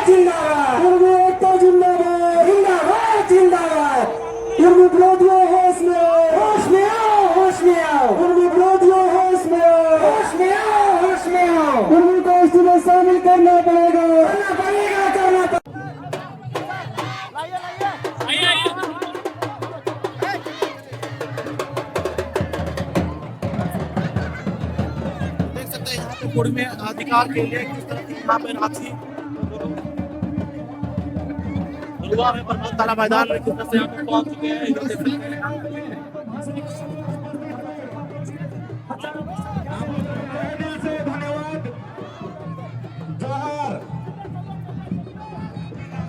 जिंदाबाद, कुर्मी एकता जिंदाबाद, जिंदाबाद जिंदाबाद, कुर्मी विरोधियों होश में आओ, होश में आओ, होश में आओ, कुर्मी विरोधियों होश में आओ, होश में आओ, होश में आओ, कुर्मी को इसमें शामिल करना पड़ेगा, करना पड़ेगा, करना पड़ेगा। कुर्मी अधिकार के लिए किस तरह से यहाँ पे रांची रुआ में प्रमोद तारा मैदान में किस तरह से यहाँ पे पहुंच चुके हैं, इधर देख सकते हैं।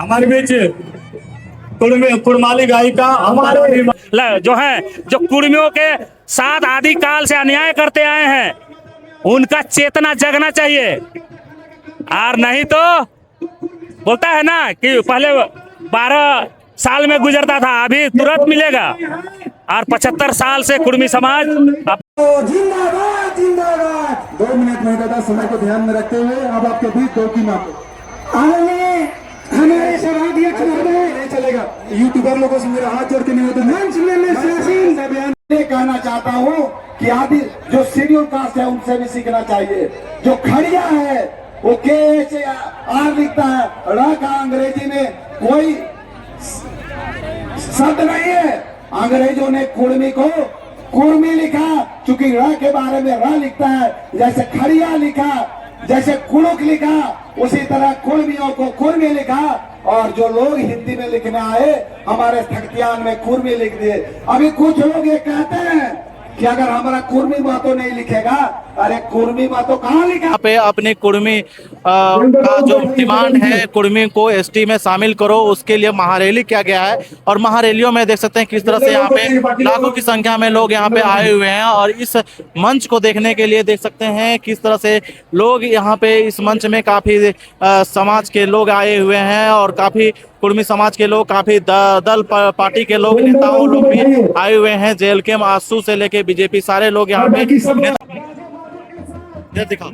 हमारे बीच कुड़माली गायिका हमारे जो है जो कुर्मियों के साथ आदिकाल से अन्याय करते आए हैं, उनका चेतना जगना चाहिए। और नहीं तो बोलता है ना कि पहले 12 साल में गुजरता था, अभी तुरंत मिलेगा। और 75 साल से कुर्मी समाज जिंदाबाद जिंदाबाद। 2 मिनट में दादा समय को ध्यान में रखते हुए अब आपके बीच दो की हमारे सभाध्यक्ष महोदय नहीं चलेगा। यूट्यूबर लोगों से मेरा हाथ जोड़ के निवेदन, मंच में मैं कहना चाहता हूँ कि आदि जो शेड्यूल कास्ट है उनसे भी सीखना चाहिए। जो खड़िया है वो KHR लिखता है, र का अंग्रेजी में कोई शब्द नहीं है। अंग्रेजों ने कुर्मी को कुर्मी लिखा, चूंकि र के बारे में र लिखता है, जैसे खड़िया लिखा, जैसे कुड़ुक लिखा, उसी तरह कुर्मियों को कुर्मी लिखा। और जो लोग हिंदी में लिखने आए हमारे थकतियान में कुर्मी लिख दिए। अभी कुछ लोग ये कहते हैं कि अगर हमारा कुर्मी बातों नहीं लिखेगा, अरे कुर्मी बातों कहाँ लिखा। यहाँ पे अपने कुर्मी का जो डिमांड है, कुर्मी को ST में शामिल करो, उसके लिए महारैली किया गया है। और महारैलियों में देख सकते हैं किस तरह से यहाँ पे लाखों की संख्या में लोग यहाँ पे आए हुए हैं। और इस मंच को देखने के लिए देख सकते हैं किस तरह से लोग यहाँ पे इस मंच में काफी समाज के लोग आए हुए हैं। और काफी कुर्मी समाज के लोग, काफी दल पार्टी के लोग, नेताओं लोग भी आए हुए हैं। JLK आसू से लेके BJP सारे लोग यहाँ पे। इधर दिखा,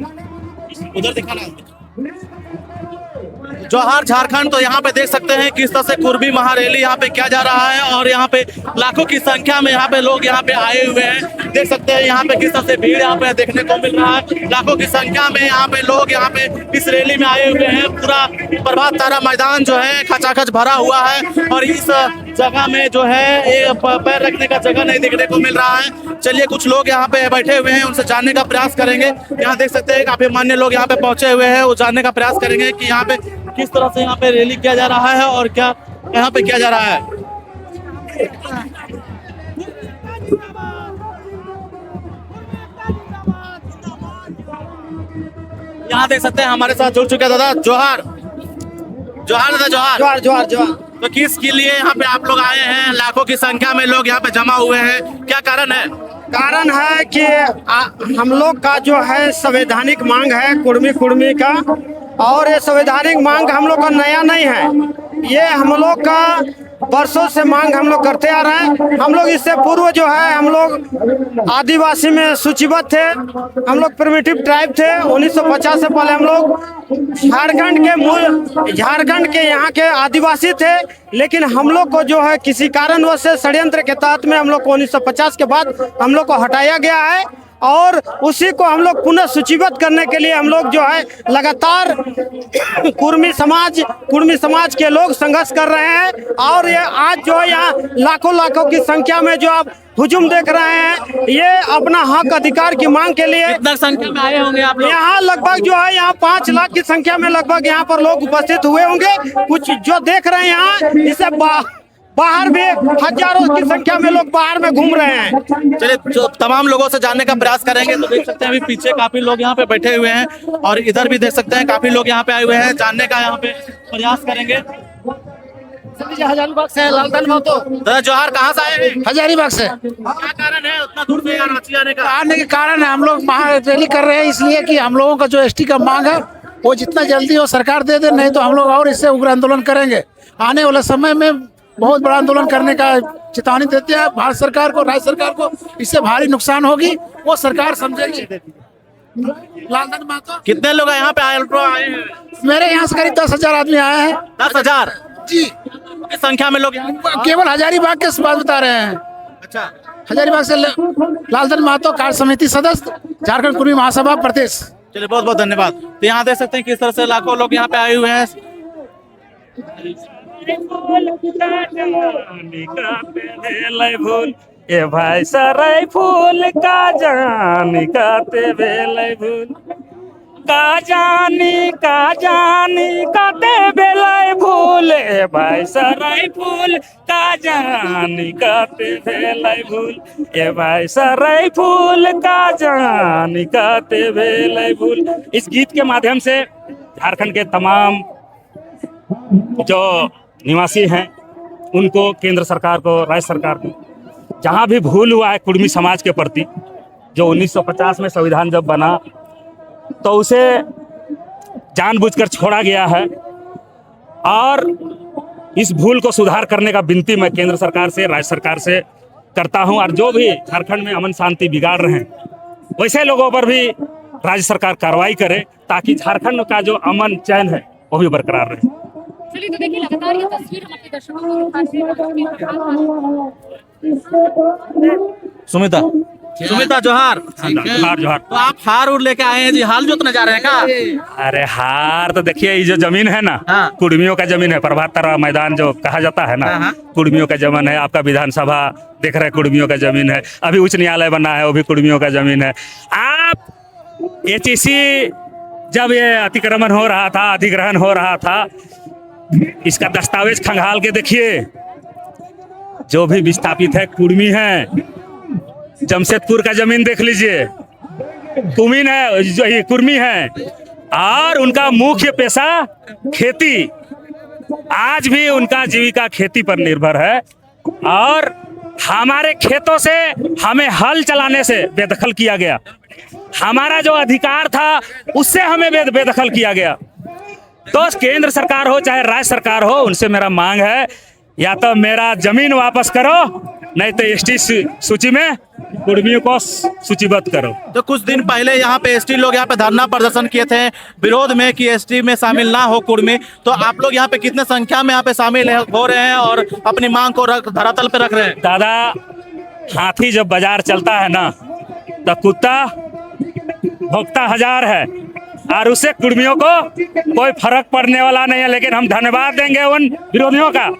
उधर दिखाना। जोहार झारखंड। तो यहाँ पे देख सकते हैं किस तरह से कुर्मी महारैली यहाँ पे किया जा रहा है। और यहाँ पे लाखों की संख्या में यहाँ पे लोग यहाँ पे आए हुए हैं। देख सकते हैं यहाँ पे किस तरह से भीड़ यहाँ पे देखने को मिल रहा है। लाखों की संख्या में यहाँ पे लोग यहाँ पे इस रैली में आए हुए हैं। पूरा प्रभात तारा मैदान जो है खचाखच भरा हुआ है। और इस जगह में जो है पैर रखने का जगह नहीं देखने को मिल रहा है। चलिए कुछ लोग यहाँ पे बैठे हुए हैं, उनसे जानने का प्रयास करेंगे। यहाँ देख सकते हैं काफी मान्य लोग यहाँ पे पहुंचे हुए हैं, वो जानने का प्रयास करेंगे कि यहाँ पे किस तरह से यहाँ पे रैली किया जा रहा है और क्या यहाँ पे किया जा रहा है। यहाँ देख सकते हैं हमारे साथ जुड़ चुके हैं दादा। जोहार जोहार दादा, जोहार जोहार जोहार जोहार। तो किसके लिए यहाँ पे आप लोग आए हैं? लाखों की संख्या में लोग यहाँ पे जमा हुए हैं, क्या कारण है? कारण है कि हम लोग का जो है संवैधानिक मांग है कुर्मी का। और ये संवैधानिक मांग हम लोग का नया नहीं है, ये हम लोग का वर्षों से मांग हम लोग करते आ रहे हैं। हम लोग इससे पूर्व जो है हम लोग आदिवासी में सूचीबद्ध थे, हम लोग प्रिमिटिव ट्राइब थे। 1950 से पहले हम लोग झारखंड के यहाँ के आदिवासी थे। लेकिन हम लोग को जो है किसी कारणवश से षड्यंत्र के तहत में हम लोग को 1950 के बाद हम लोग को हटाया गया है। और उसी को हम लोग पुनः सूचीबद्ध करने के लिए हम लोग जो है लगातार कुर्मी समाज के लोग संघर्ष कर रहे हैं। और ये आज जो है यहाँ लाखों की संख्या में जो आप हुजूम देख रहे हैं, ये अपना हक अधिकार की मांग के लिए कितना संख्या में आए होंगे आप लोग? यहाँ लगभग जो है यहाँ 5 लाख की संख्या में लगभग यहाँ पर लोग उपस्थित हुए होंगे। कुछ जो देख रहे हैं यहाँ, इसे बाहर भी हजारों की संख्या में लोग बाहर में घूम रहे हैं। चलिए तमाम लोगों से जानने का प्रयास करेंगे। तो देख सकते हैं अभी पीछे काफी लोग यहाँ पे बैठे हुए हैं और इधर भी देख सकते हैं काफी लोग यहाँ पे आए हुए हैं, जानने का यहाँ पे प्रयास करेंगे। हजारीबाग से लालधन महतो। दादा जोहार, कहाँ से आए हैं? हजारीबाग से। क्या कारण है उतना दूर से रांची आने का? आने के कारण है हम लोग महारैली कर रहे हैं, इसलिए कि हम लोगों का जो ST का मांग है वो जितना जल्दी हो सरकार दे दे, नहीं तो हम लोग और इससे उग्र आंदोलन करेंगे। आने वाले समय में बहुत बड़ा आंदोलन करने का चेतावनी देते हैं भारत सरकार को, राज्य सरकार को। इससे भारी नुकसान होगी, वो सरकार समझेगी। लालधन महतो। कितने लोग यहाँ पे आए हैं? मेरे यहाँ से करीब 10,000 आदमी आए हैं 10,000 जी। की संख्या में लोग यहाँ- केवल हजारीबाग के बात बता रहे हैं। अच्छा, हजारीबाग से लालधन महतो कार्य समिति सदस्य, झारखंड कुर्मी महासभा प्रदेश। चलिए बहुत बहुत धन्यवाद। तो यहाँ देख सकते हैं किस तरह से लाखों लोग यहाँ पे आए हुए हैं। ए भाई सराय फूल का जानी काते बेलै फूल का जानी काते बेलै फूल। ए भाई सराय फूल का जानी काते बेलै फूल। ए भाई सराय फूल का जानी काते बेलै फूल। इस गीत के माध्यम से झारखंड के तमाम जो निवासी हैं उनको, केंद्र सरकार को, राज्य सरकार को, जहाँ भी भूल हुआ है कुर्मी समाज के प्रति, जो 1950 में संविधान जब बना तो उसे जानबूझकर छोड़ा गया है, और इस भूल को सुधार करने का विनती मैं केंद्र सरकार से, राज्य सरकार से करता हूं। और जो भी झारखंड में अमन शांति बिगाड़ रहे हैं वैसे लोगों पर भी राज्य सरकार कार्रवाई करे, ताकि झारखंड का जो अमन चैन है वो भी बरकरार रहे। चलिए, तो देखिए लगातार ये तस्वीर हम अपने दर्शकों को सुमिता जोहार। जोहार जोहार। तो आप हार उड़ लेके आए हैं जी, हाल जोतने जा रहे हैं क्या? अरे हार तो देखिए, ये जो जमीन है ना, हाँ। कुर्मियों का जमीन है। प्रभात तारा मैदान जो कहा जाता है हाँ। ना, कुर्मियों का जमीन है। आपका विधानसभा देख रहे हैं, कुर्मियों का जमीन है। अभी उच्च न्यायालय बना है, वो भी कुर्मियों का जमीन है। आप एचईसी जब ये अतिक्रमण हो रहा था, अधिग्रहण हो रहा था, इसका दस्तावेज खंगाल के देखिए। जो भी विस्थापित है कुर्मी है। जमशेदपुर का जमीन देख लीजिए, कुमीन है, जो ये कुर्मी है, और उनका मुख्य पेशा खेती। आज भी उनका जीविका खेती पर निर्भर है, और हमारे खेतों से हमें हल चलाने से बेदखल किया गया। हमारा जो अधिकार था उससे हमें बेदखल किया गया। तो केंद्र सरकार हो चाहे राज्य सरकार हो, उनसे मेरा मांग है, या तो मेरा जमीन वापस करो, नहीं तो एसटी सूची में कुर्मियों को सूचीबद्ध करो। तो कुछ दिन पहले यहाँ पे एसटी लोग यहाँ पे धरना प्रदर्शन किए थे विरोध में कि एसटी में शामिल ना हो कुर्मी। तो आप लोग यहाँ पे कितने संख्या में यहाँ पे शामिल हो रहे हैं और अपनी मांग को धरातल पे रख रहे हैं? दादा, हाथी जब बाजार चलता है ना, तो कुत्ता भोगता 1000 है, और उससे कुर्मियों को कोई फर्क पड़ने वाला नहीं है। लेकिन हम धन्यवाद देंगे उन विरोधियों का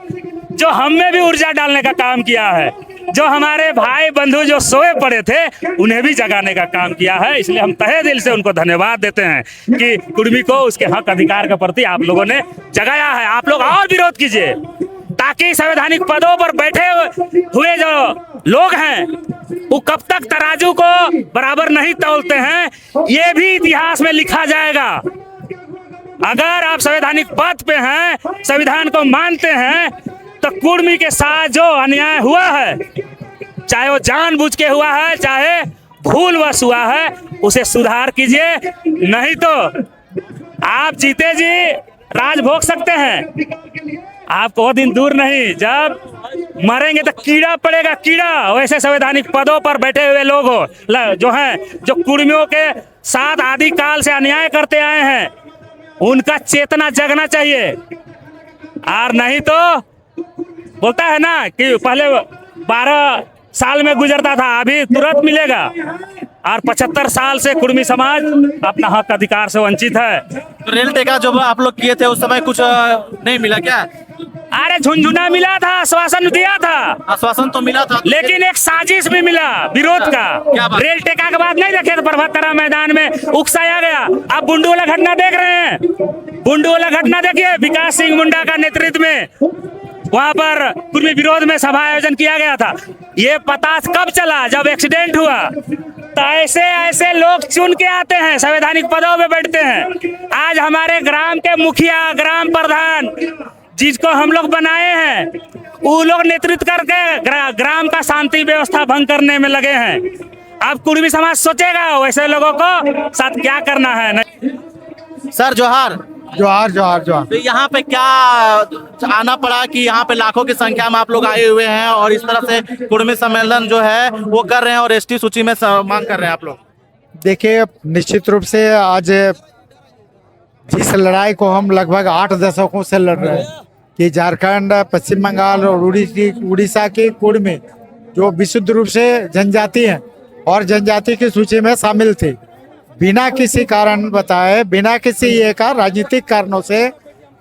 जो हम में भी ऊर्जा डालने का काम किया है, जो हमारे भाई बंधु जो सोए पड़े थे उन्हें भी जगाने का काम किया है। इसलिए हम तहे दिल से उनको धन्यवाद देते हैं कि कुर्मी को उसके हक अधिकार के प्रति आप लोगों ने जगाया है। आप लोग और विरोध कीजिए, ताकि संवैधानिक पदों पर बैठे हुए जो लोग हैं वो कब तक तराजू को बराबर नहीं तौलते हैं, ये भी इतिहास में लिखा जाएगा। अगर आप संवैधानिक पद पे हैं, संविधान को मानते हैं, तो कुर्मी के साथ जो अन्याय हुआ है, चाहे वो जानबूझ के हुआ है, चाहे भूलवश हुआ है, उसे सुधार कीजिए। नहीं तो आप जीते जी राज भोग सकते हैं। आपको वो दिन दूर नहीं, जब मरेंगे तो कीड़ा पड़ेगा, कीड़ा। वैसे संवैधानिक पदों पर बैठे हुए लोग हो जो हैं, जो कुर्मियों के साथ आदि काल से अन्याय करते आए हैं, उनका चेतना जगना चाहिए। और नहीं तो बोलता है ना कि पहले 12 साल में गुजरता था, अभी तुरंत मिलेगा। और 75 साल से कुर्मी समाज अपना हक अधिकार से वंचित है। तो रेल टेका जो आप लोग किए थे उस समय कुछ नहीं मिला क्या? अरे झुनझुना मिला था, आश्वासन दिया था, आश्वासन तो मिला था, लेकिन एक साजिश भी मिला विरोध का। रेल टेका के बाद नहीं देखे तो प्रभात तारा मैदान में उकसाया गया। आप बुंडू वाला घटना देख रहे हैं, बुंडू वाला घटना देखिए, विकास सिंह मुंडा का नेतृत्व में वहां पर कुर्मी विरोध में सभा आयोजन किया गया था। ये पता कब चला? जब एक्सीडेंट हुआ। तो ऐसे ऐसे लोग चुन के आते हैं, संवैधानिक पदों पे बैठते हैं। आज हमारे ग्राम के मुखिया, ग्राम प्रधान जिसको हम लोग बनाए हैं, वो लोग नेतृत्व करके ग्राम का शांति व्यवस्था भंग करने में लगे हैं। अब कुर्मी समाज सोचेगा वैसे लोगों को साथ क्या करना है। सर जोहार। जोहार जोहार जोहार। तो यहाँ पे क्या आना पड़ा कि यहाँ पे लाखों की संख्या में आप लोग आए हुए हैं और इस तरह से कुर्मी सम्मेलन जो है वो कर रहे हैं और एसटी सूची में मांग कर रहे हैं आप लोग? देखिए, निश्चित रूप से आज जिस लड़ाई को हम लगभग 8 दशकों से लड़ रहे हैं कि झारखंड, पश्चिम बंगाल और उड़ीसा के कुर्म में जो विशुद्ध रूप से जनजाति हैं और जनजाति की सूची में शामिल थे, बिना किसी कारण बताए, बिना किसी ये का राजनीतिक कारणों से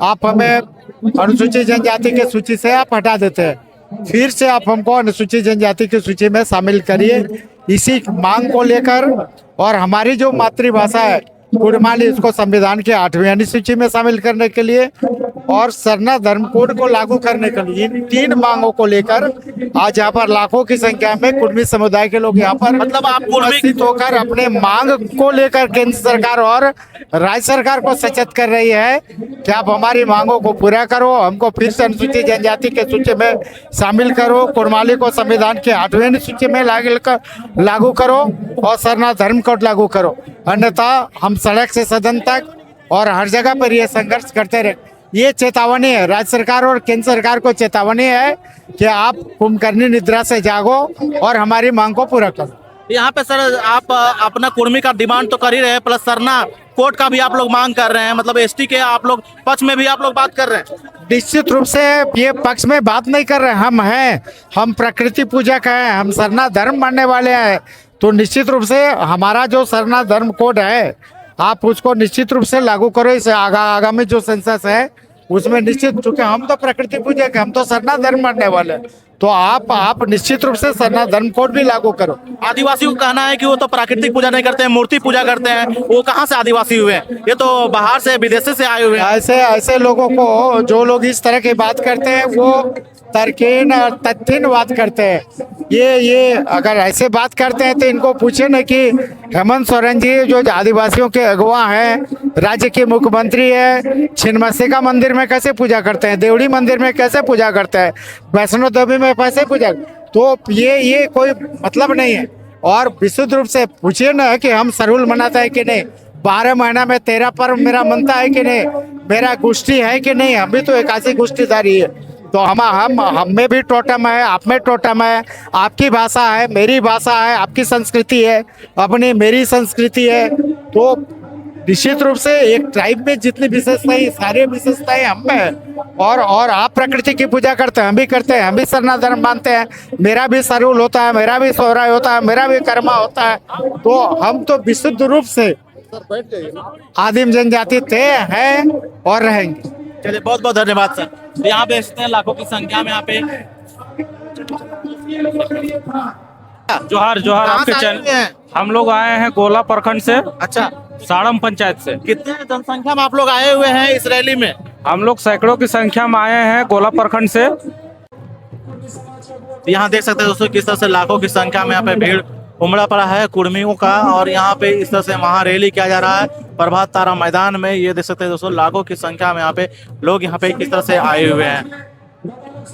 आप हमें अनुसूचित जनजाति की सूची से आप हटा देते हैं। फिर से आप हमको अनुसूचित जनजाति की सूची में शामिल करिए। इसी मांग को लेकर और हमारी जो मातृभाषा है कुड़माली, इसको संविधान के 8वीं अनुसूची में शामिल करने के लिए और सरना धर्म कोड को लागू करने के लिए, इन 3 मांगों को लेकर आज यहाँ पर लाखों की संख्या में कुर्मी समुदाय के लोग यहाँ पर मतलब आप उपस्थित होकर अपने मांग को लेकर केंद्र सरकार और राज्य सरकार को सचेत कर रही है कि आप हमारी मांगों को पूरा करो, हमको फिर से अनुसूचित जनजाति के सूची में शामिल करो, कुड़माली को संविधान के 8वीं अनुसूची में लागू करो और सरना धर्म कोड लागू करो। अन्यथा हम सड़क से सदन तक और हर जगह पर ये संघर्ष करते रहे। ये चेतावनी है, राज्य सरकार और केंद्र सरकार को चेतावनी है कि आप कुंभकर्णी निद्रा से जागो और हमारी मांग को पूरा करो। यहाँ पे सर आप अपना कुर्मी का डिमांड तो कर ही रहे हैं, प्लस सरना कोड का भी आप लोग मांग कर रहे हैं, मतलब एसटी के आप लोग पक्ष में भी आप लोग बात कर रहे हैं। निश्चित रूप से ये पक्ष में बात नहीं कर रहे हैं, हम प्रकृति पूजक हैं, हम सरना धर्म मानने वाले हैं। तो निश्चित रूप से हमारा जो सरना धर्म कोड है आप उसको निश्चित रूप से लागू करो। इस आगामी जो सेंसस है उसमें निश्चित, चूंकि हम तो प्रकृति पूजक, हम तो सरना धर्म मानने वाले हैं, तो आप निश्चित रूप से सरना धर्म कोड भी लागू करो। आदिवासियों का कहना है कि वो तो प्राकृतिक पूजा नहीं करते हैं, मूर्ति पूजा करते हैं। वो कहाँ से आदिवासी हुए हैं? ये तो बाहर से, विदेश से आए हुए हैं। ऐसे लोगों को, जो लोग इस तरह की बात करते हैं, वो तर्कीन और तथ्यहीन बात करते हैं। ये अगर ऐसे बात करते हैं तो इनको पूछे न कि हेमंत सोरेन जी जो आदिवासियों के अगवा हैं, राज्य के मुख्यमंत्री है, छिन्नमस्तिका मंदिर में कैसे पूजा करते हैं, देवड़ी मंदिर में कैसे पूजा करते हैं, वैष्णो देवी में कैसे पूजा, तो ये कोई मतलब नहीं है। और विशुद्ध रूप से पूछिए ना कि हम सरहुल मनाते हैं कि नहीं, 12 महीना में 13 पर्व मेरा मनता है कि नहीं, मेरा गोष्ठी है कि नहीं, हम भी तो 81 गोष्ठीधारी है। तो हम में भी टोटम है, आप में टोटम है, आपकी भाषा है, मेरी भाषा है, आपकी संस्कृति है, अपनी मेरी संस्कृति है। तो निश्चित रूप से एक ट्राइब में जितनी विशेषताएं, सारी विशेषताएं हम में है। और आप प्रकृति की पूजा करते हैं, हम भी करते हैं, हम भी सरना धर्म मानते हैं। मेरा भी सरहुल होता है, मेरा भी सोहराय होता है, मेरा भी कर्मा होता है। तो हम तो विशुद्ध रूप से आदिम जनजाति थे, हैं और रहेंगे। चलिए, बहुत बहुत धन्यवाद सर। यहाँ पे स्थित हैं लाखों की संख्या में यहाँ पे। जोहार जोहार, कहाँ आपके से आए हुए चैनल। हैं? हम लोग आए हैं गोला प्रखंड से, अच्छा, साड़म पंचायत से। कितने जनसंख्या में आप लोग आए हुए हैं इस रैली में? हम लोग सैकड़ों की संख्या में आए हैं गोला प्रखंड से। यहाँ देख सकते हैं दोस्तों किस तरह से लाखों की संख्या में यहाँ पे भीड़ उमड़ा पड़ा है कुर्मियों का, और यहाँ पे इस तरह से महारैली किया जा रहा है प्रभात तारा मैदान में। ये देख सकते हैं दोस्तों लाखों की संख्या में यहाँ पे लोग यहाँ पे किस तरह से आए हुए हैं।